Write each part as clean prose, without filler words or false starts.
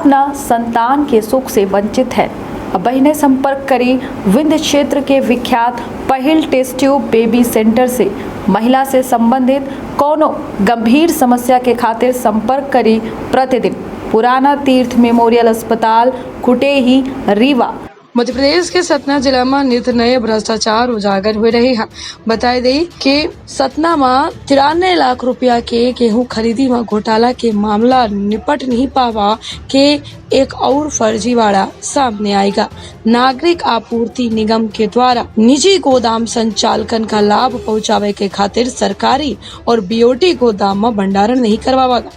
अपना संतान के सुख से वंचित है। अब बहनें संपर्क करी विंध्य क्षेत्र के विख्यात पहिल टेस्ट ट्यूब बेबी सेंटर से। महिला से संबंधित कोनो गंभीर समस्या के खातिर संपर्क करी प्रतिदिन पुराना तीर्थ मेमोरियल अस्पताल कुटेही रीवा। मध्य प्रदेश के सतना जिला में नित नए भ्रष्टाचार उजागर हुए रहे हैं। बताई दी कि सतना में 93 लाख रुपया के गेहूं खरीदी में घोटाला के मामला निपट नहीं पावा के एक और फर्जीवाड़ा सामने आएगा। नागरिक आपूर्ति निगम के द्वारा निजी गोदाम संचालकन का लाभ पहुंचावे के खातिर सरकारी और बीओटी गोदाम में भंडारण नहीं करवागा।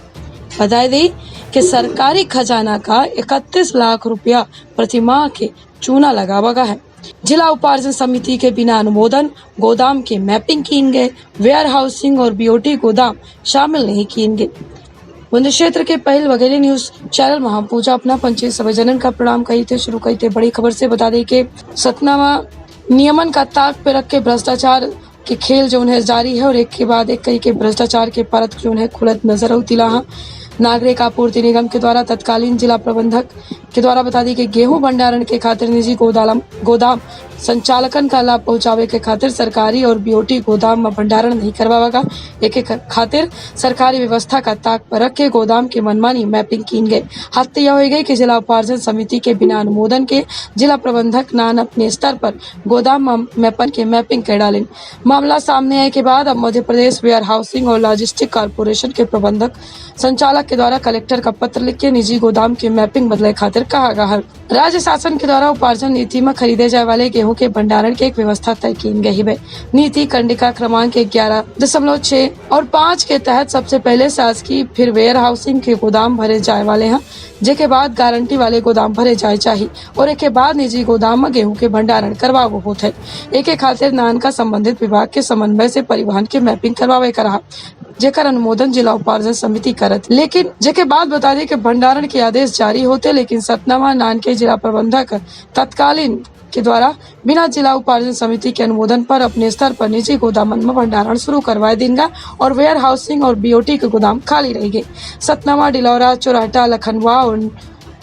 बताई दी कि सरकारी खजाना का 31 लाख रुपया प्रतिमाह के चूना लगावा है। जिला उपार्जन समिति के बिना अनुमोदन गोदाम के मैपिंग किए गए, वेयर हाउसिंग और बीओटी गोदाम शामिल नहीं किए गए। विंध्य क्षेत्र के पहल वगैरह न्यूज चैनल महापूजा अपना पंचायत सभा का प्रणाम कही थे शुरू कही थे। बड़ी खबर से बता दें कि सतना में नियमन का ताक पे रख के भ्रष्टाचार के खेल जो है जारी है और एक के बाद एक कई के भ्रष्टाचार के परत जो है खुलत नजर आती। नागरिक आपूर्ति निगम के द्वारा तत्कालीन जिला प्रबंधक के द्वारा बता दी कि गेहूं भंडारण के खातिर निजी गोदाम संचालकन का लाभ पहुंचावे के खातिर सरकारी और बीओटी गोदाम में भंडारण नहीं करवागा। एक खातिर सरकारी व्यवस्था का ताक पर रख के गोदाम के मनमानी मैपिंग की गई। हद यह हो गई कि जिला उपार्जन समिति के बिना अनुमोदन के जिला प्रबंधक नान अपने स्तर पर गोदाम मैपन के मैपिंग कर डाले। मामला सामने आने के बाद अब मध्य प्रदेश वेयर हाउसिंग और लॉजिस्टिक कॉर्पोरेशन के प्रबंधक संचालक के द्वारा कलेक्टर का पत्र लिख के निजी गोदाम की मैपिंग बदले खातिर कहा गया है। राज्य शासन के द्वारा उपार्जन नीति में खरीदे जाए वाले गेहूं के भंडारण की एक व्यवस्था तय की गई है। नीति कंडिका क्रमांक 11.6 और 5 के तहत सबसे पहले शासकीय फिर वेयर हाउसिंग के गोदाम भरे जाए वाले हैं, जिसके बाद गारंटी वाले गोदाम भरे जाए चाहिए और एक के बाद निजी गोदाम में गेहूं के भंडारण करवाओ होते है। एक खातिर नान का संबंधित विभाग के समन्वय से परिवहन की मैपिंग करवावे का रहा, जेकर अनुमोदन जिला उपार्जन समिति करत। लेकिन जेके बाद बता दें कि भंडारण के आदेश जारी होते, लेकिन सतना में नान के जिला प्रबंधक तत्कालीन के द्वारा बिना जिला उपार्जन समिति के अनुमोदन पर अपने स्तर पर निजी गोदाम में भंडारण शुरू करवाए देंगे और वेयर हाउसिंग और बीओटी के गोदाम खाली रहेंगे। सतना में डिलौरा, चौराटा, लखनवा और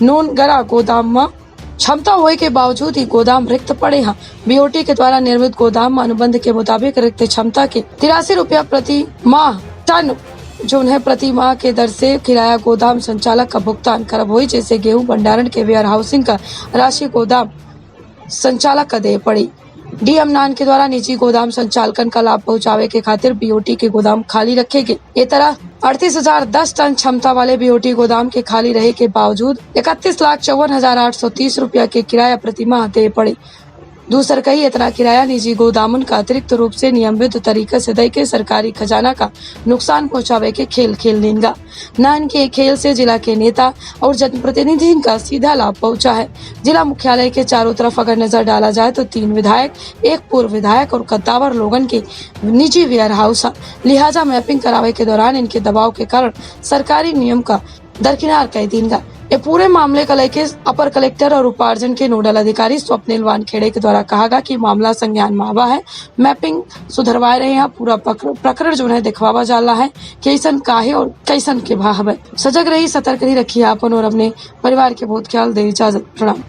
नूनगरा गोदाम में क्षमता होने के बावजूद ही गोदाम रिक्त पड़े हैं। बीओटी के द्वारा निर्मित गोदाम में अनुबंध के मुताबिक रिक्त क्षमता के 83 रुपया प्रति माह टन जो है प्रति माह के दर से किराया गोदाम संचालक का भुगतान करब हुई, जैसे गेहूं भंडारण के वेयर हाउसिंग का राशि गोदाम संचालक का दे पड़ी। डीएम नान के द्वारा निजी गोदाम संचालकन का लाभ पहुंचावे के खातिर बीओटी के गोदाम खाली रखेंगे। ये तरह 38,010 टन क्षमता वाले बीओटी गोदाम के खाली रहे के बावजूद 31,54,830 रुपया के किराया प्रति माह दे पड़े। दूसर कई इतना किराया निजी गोदामन का अतिरिक्त रूप से नियमित तरीके से दे के सरकारी खजाना का नुकसान पहुंचावे के खेल खेल देंगे। नान के खेल से जिला के नेता और जनप्रतिनिधि का सीधा लाभ पहुंचा है। जिला मुख्यालय के चारों तरफ अगर नजर डाला जाए तो 3 विधायक, 1 पूर्व विधायक और कद्दावर लोगन के निजी वेयर हाउस, लिहाजा मैपिंग करावे के दौरान इनके दबाव के कारण सरकारी नियम का दरकिनार कर देंगे। ये पूरे मामले का लेके अपर कलेक्टर और उपार्जन के नोडल अधिकारी स्वप्निल वानखेड़े के द्वारा कहा गया कि मामला संज्ञान में आवा है, मैपिंग सुधरवाए रहे हैं, पूरा प्रकरण जो है दिखवावा जाला है कैसन काहे और कैसन के भाव है। सजग रही, सतर्क रही, रखिए अपन और अपने परिवार के बहुत ख्याल दे। इजाजत, प्रणाम।